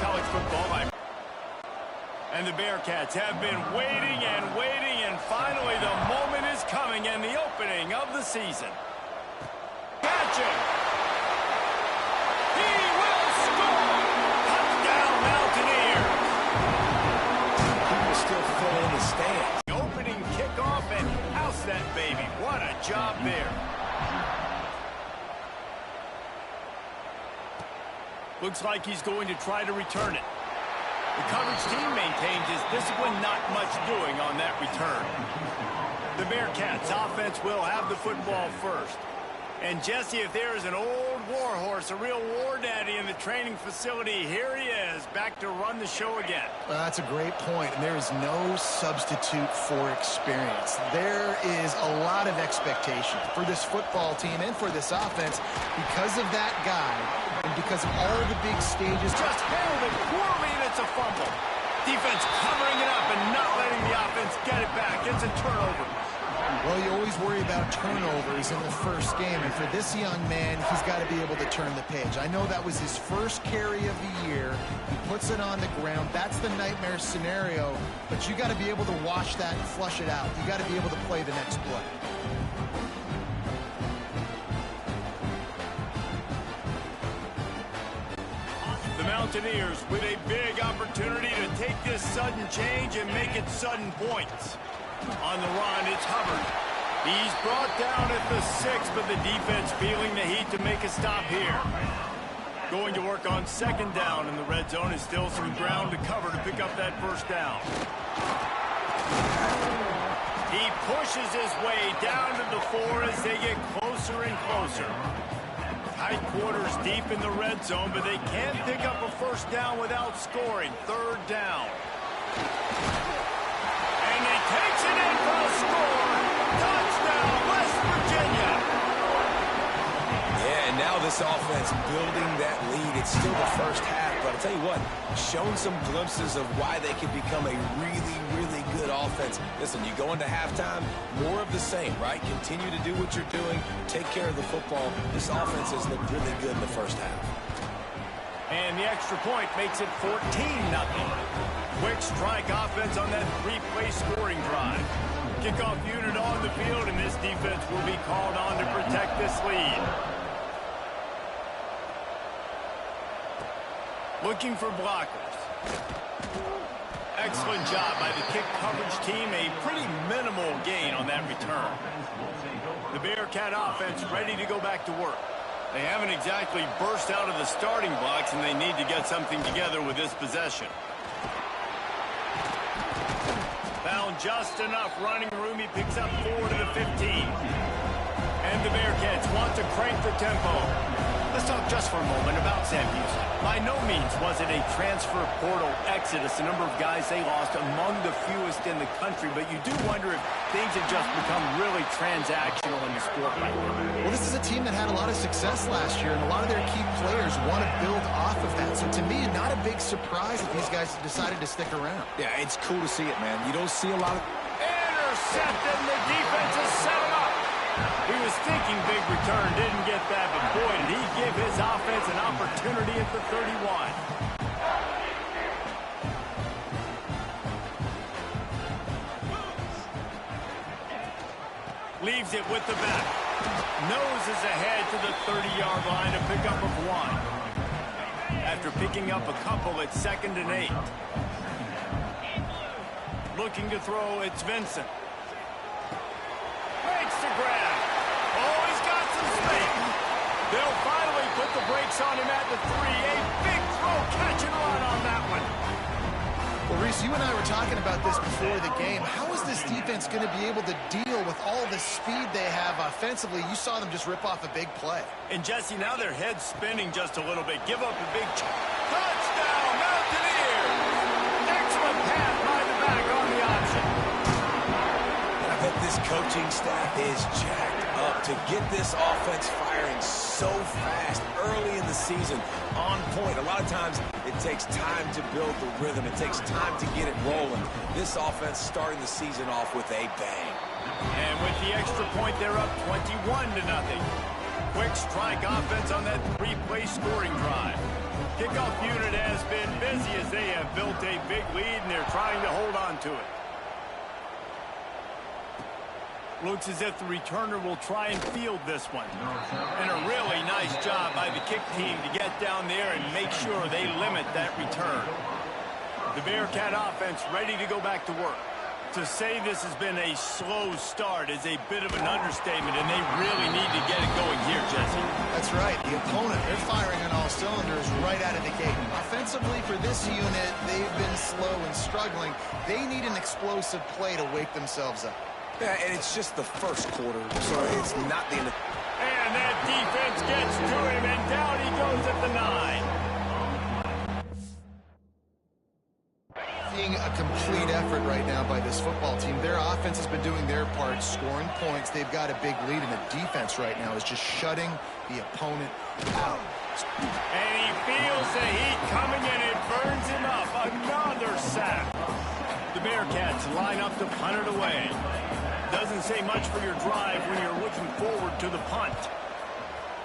college football. And the Bearcats have been waiting and waiting, and finally the moment is coming and the opening of the season. Catching. He will score! Touchdown Mountaineers! People still fill in the stands. The opening kickoff and house that baby. What a job there. Looks like he's going to try to return it. The coverage team maintains his discipline, not much doing on that return. The Bearcats offense will have the football first. And Jesse, if there is an old war horse, a real war daddy in the training facility, here he is, back to run the show again. Well, that's a great point, and there is no substitute for experience. There is a lot of expectation for this football team and for this offense because of that guy and because of all the big stages. Just handled it poorly, and it's a fumble. Defense covering it up and not letting the offense get it back. It's a turnover. Well, you always worry about turnovers in the first game, and for this young man, he's got to be able to turn the page. I know that was his first carry of the year. He puts it on the ground. That's the nightmare scenario, but you got to be able to wash that and flush it out. You got to be able to play the next play. The Mountaineers with a big opportunity to take this sudden change and make it sudden points. On the run, it's Hubbard. He's brought down at the 6, but the defense feeling the heat to make a stop here. Going to work on second down, and the red zone is still some ground to cover to pick up that first down. He pushes his way down to the 4 as they get closer and closer. Tight quarters deep in the red zone, but they can't pick up a first down without scoring. Third down. And he takes it in for a score. Touchdown, West Virginia. Yeah, and now this offense building that lead. It's still the first half, but I'll tell you what, shown some glimpses of why they can become a really, really good offense. Listen, you go into halftime, more of the same, right? Continue to do what you're doing, take care of the football. This offense has looked really good in the first half. And the extra point makes it 14-0. Quick strike offense on that 3-play scoring drive. Kickoff unit on the field, and this defense will be called on to protect this lead. Looking for blockers. Excellent job by the kick coverage team. A pretty minimal gain on that return. The Bearcat offense ready to go back to work. They haven't exactly burst out of the starting blocks, and they need to get something together with this possession. Found just enough running room. He picks up 4 to the 15. And the Bearcats want to crank the tempo. Let's talk just for a moment about Sam Houston. By no means was it a transfer portal exodus. The number of guys they lost among the fewest in the country, but you do wonder if things have just become really transactional in the sport right now. Well, this is a team that had a lot of success last year, and a lot of their key players want to build off of that. So to me, not a big surprise that these guys decided to stick around. Yeah, it's cool to see it, man. You don't see a lot of... Intercepted, and the defense has set him up. He was thinking big return, didn't get that, but boy, did he give his offense an opportunity at the 31. Leaves it with the back. Noses ahead to the 30-yard line to pick up of 1. After picking up a couple at 2nd and 8. Looking to throw, it's Vincent. Makes the grab. Oh, he's got some space. They'll finally put the brakes on him at the 3. A big throw, catch and run on that one. Well, Reese, you and I were talking about this before the game. How is this defense going to be able to deal with all the speed they have offensively? You saw them just rip off a big play. And, Jesse, now their head's spinning just a little bit. Give up a big touchdown, Mountaineers. Excellent pass by the back on the option. I bet this coaching staff is jacked up to get this offense firing so fast early in the season, on point. A lot of times it takes time to build the rhythm. It takes time to get it rolling. This offense starting the season off with a bang. And with the extra point, they're up 21-0. quick strike offense on that three-play scoring drive. Kickoff unit has been busy as they have built a big lead, and they're trying to hold on to it. Looks as if the returner will try and field this one. And a really nice job by the kick team to get down there and make sure they limit that return. The Bearcat offense ready to go back to work. To say this has been a slow start is a bit of an understatement, and they really need to get it going here, Jesse. That's right. The opponent, they're firing on all cylinders right out of the gate. Offensively, for this unit, they've been slow and struggling. They need an explosive play to wake themselves up. Yeah, and it's just the first quarter, so it's not the end of... And that defense gets to him, and down he goes at the 9. Seeing a complete effort right now by this football team. Their offense has been doing their part, scoring points. They've got a big lead, and the defense right now is just shutting the opponent out. And he feels the heat coming, and it burns him up. Another sack. The Bearcats line up to punt it away. Doesn't say much for your drive when you're looking forward to the punt.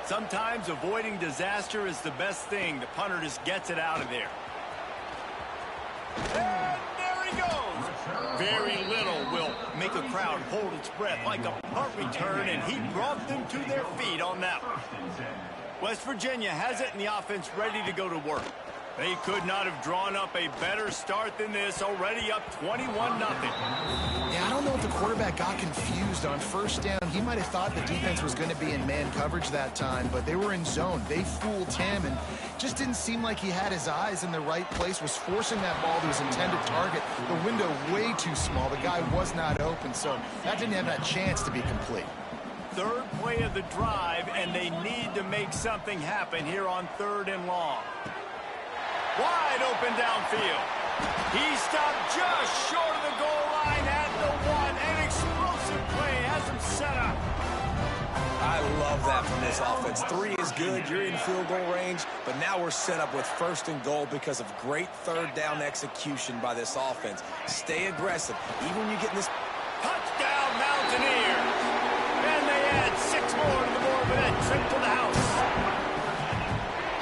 Sometimes avoiding disaster is the best thing. The punter just gets it out of there. And there he goes. Very little will make a crowd hold its breath like a punt return, and he brought them to their feet on that one. West Virginia has it, and the offense ready to go to work. They could not have drawn up a better start than this, already up 21-0. Yeah, I don't know if the quarterback got confused on first down. He might have thought the defense was going to be in man coverage that time, but they were in zone. They fooled him, and just didn't seem like he had his eyes in the right place, was forcing that ball to his intended target. The window way too small. The guy was not open, so that didn't have that chance to be complete. Third play of the drive, and they need to make something happen here on 3rd and long. Wide open downfield. He stopped just short of the goal line at the 1. An explosive play has him set up. I love that from this offense. 3 is good. You're in field goal range, but now we're set up with 1st and goal because of great 3rd down execution by this offense. Stay aggressive. Even when you get in this... Touchdown, Mountaineers. And they add 6 more to the board with that trip to the house.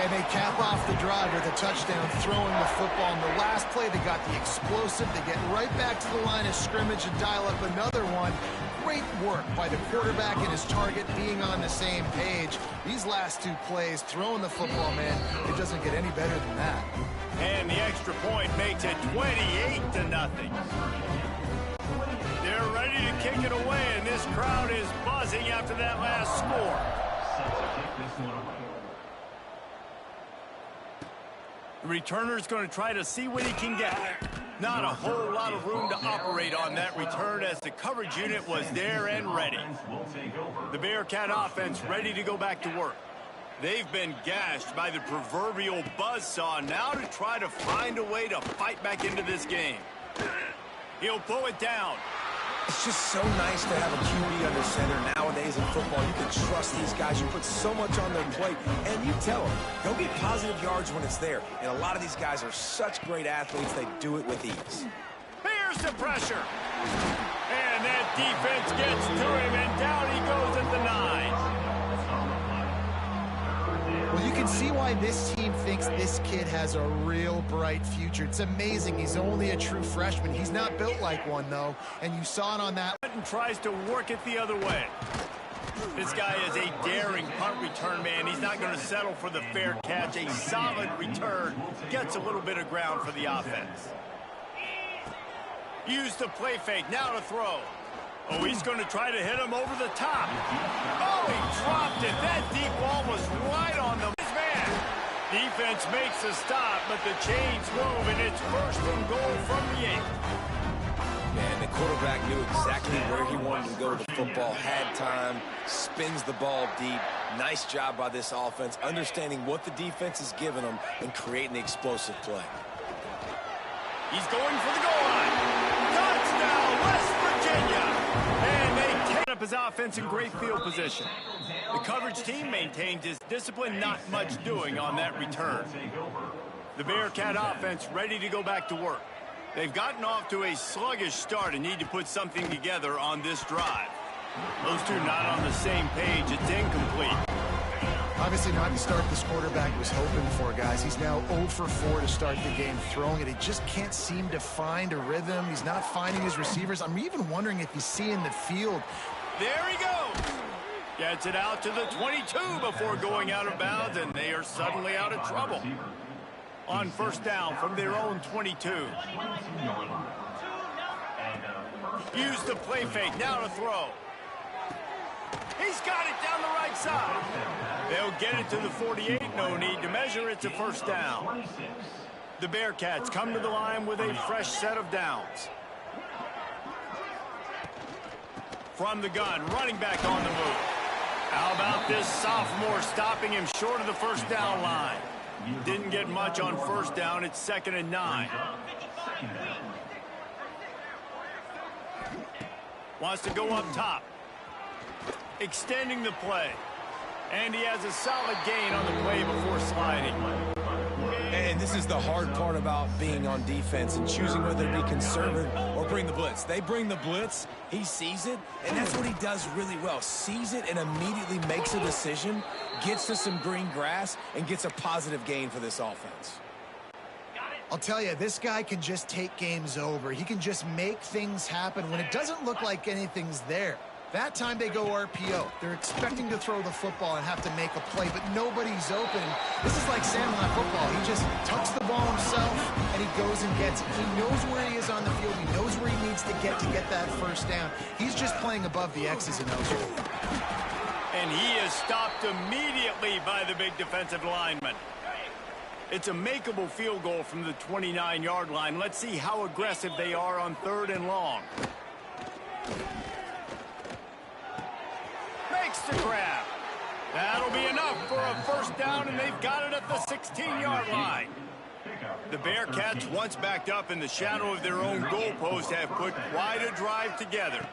And they cap off the drive with a touchdown, throwing the football. In the last play, they got the explosive. They get right back to the line of scrimmage and dial up another one. Great work by the quarterback and his target being on the same page. These last 2 plays, throwing the football, man, it doesn't get any better than that. And the extra point makes it 28-0. They're ready to kick it away, and this crowd is buzzing after that last score. The returner's going to try to see what he can get. Not a whole lot of room to operate on that return as the coverage unit was there and ready. The Bearcat offense ready to go back to work. They've been gashed by the proverbial buzzsaw, now to try to find a way to fight back into this game. He'll pull it down. It's just so nice to have a QB under center nowadays in football. You can trust these guys. You put so much on their plate, and you tell them, go get positive yards when it's there. And a lot of these guys are such great athletes, they do it with ease. Here's the pressure. And that defense gets to him, and down he goes at the 9. Well, you can see why this team thinks this kid has a real bright future. It's amazing. He's only a true freshman. He's not built like one, though, and you saw it on that. And tries to work it the other way. This guy is a daring punt return man. He's not going to settle for the fair catch. A solid return. Gets a little bit of ground for the offense. Use the play fake. Now to throw. Oh, he's going to try to hit him over the top. Oh, he dropped it. That deep ball was right on the man. Defense makes a stop, but the chains move, and it's 1st and goal from the 8. Man, the quarterback knew exactly where he wanted to go with the football, had time, spins the ball deep. Nice job by this offense, understanding what the defense is giving them and creating the explosive play. He's going for the goal line. Touchdown, West Virginia. And they take up his offense in great field position. The coverage team maintains his discipline, not much doing on that return. The Bearcat offense ready to go back to work. They've gotten off to a sluggish start and need to put something together on this drive. Those two not on the same page. It's incomplete. Obviously not the start this quarterback was hoping for, guys. He's now 0 for 4 to start the game throwing it. He just can't seem to find a rhythm. He's not finding his receivers. I'm even wondering if he's seeing the field. There he goes. Gets it out to the 22 before going out of bounds, and they are suddenly out of trouble. On first down from their own 22. Use the play fake, now to throw. He's got it down the right side. They'll get it to the 48, no need to measure, it's a first down. The Bearcats come to the line with a fresh set of downs. From the gun, running back on the move. How about this sophomore stopping him short of the first down line? Didn't get much on first down, it's 2nd and 9. Wants to go up top. Extending the play. And he has a solid gain on the play before sliding. And this is the hard part about being on defense and choosing whether to be conservative or bring the blitz. They bring the blitz, he sees it, and that's what he does really well. Sees it and immediately makes a decision, gets to some green grass, and gets a positive gain for this offense. I'll tell you, this guy can just take games over. He can just make things happen when it doesn't look like anything's there. That time they go RPO. They're expecting to throw the football and have to make a play, but nobody's open. This is like Sandlot football. He just tucks the ball himself, and he goes and gets it. He knows where he is on the field. He knows where he needs to get that first down. He's just playing above the X's and O's. And he is stopped immediately by the big defensive lineman. It's a makeable field goal from the 29-yard line. Let's see how aggressive they are on 3rd and long. Makes the grab. That'll be enough for a first down, and they've got it at the 16-yard line. The Bearcats, once backed up in the shadow of their own goalpost, have put quite a drive together.